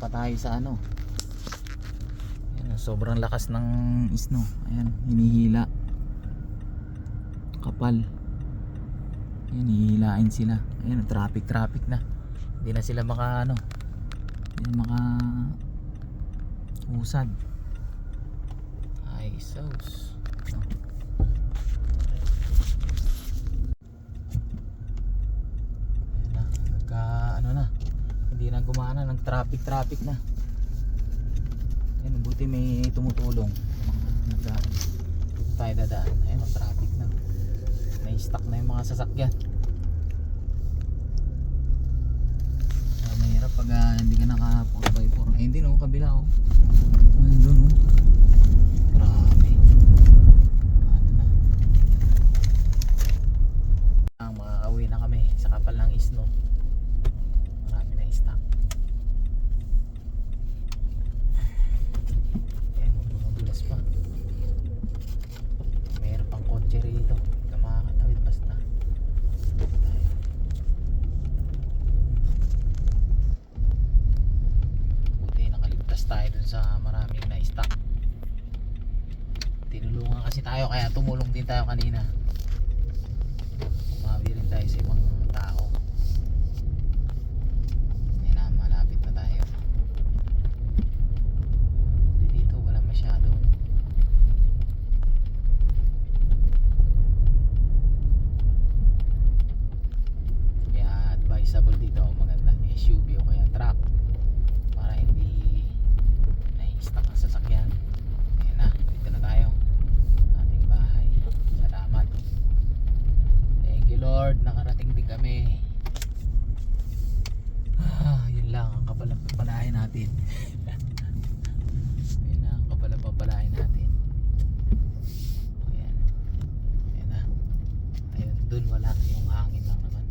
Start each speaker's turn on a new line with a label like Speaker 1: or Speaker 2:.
Speaker 1: pa tayo sa ano. Ayan, sobrang lakas ng snow. Ayan, hinihila. Kapal. Ayan, hihilain sila. Ayan, traffic na. Hindi na sila maka ano, hindi maka usad. Ay sauce. Ayan na, nagka ano na, hindi na gumana, nag traffic na. Ayan, buti may tumutulong. Nagdaan tayo dadaan. Ayan, traffic na. Na-stuck na yung mga sasakyan. Mahirap pag hindi ka naka 4x4. Ay hindi no, kabila oh. Ayun doon oh. Grabe. Ano na. Makakauwi na kami sa kapal ng snow. Marami na stock. Ayan, dumudulas pa. Mayroon pang kotse rito. Hindi ka makakatawid basta. Tayo dun sa maraming na-stock. Tinulungan kasi tayo kaya tumulong din tayo kanina. Umawi rin tayo sa ibang tao. Ayan na, malapit na tayo. Dito wala masyado. Kaya advisable dito maganda SUV o kaya truck para hindi stock ang sasakyan. Ayan na, dito na tayo ating bahay. Salamat, thank you Lord, nakarating din kami. Yun lang ang kapal ng papalain natin. Yun na ang kapal ng papalain natin. Ayan na, ayun, dun wala yung hangin lang naman.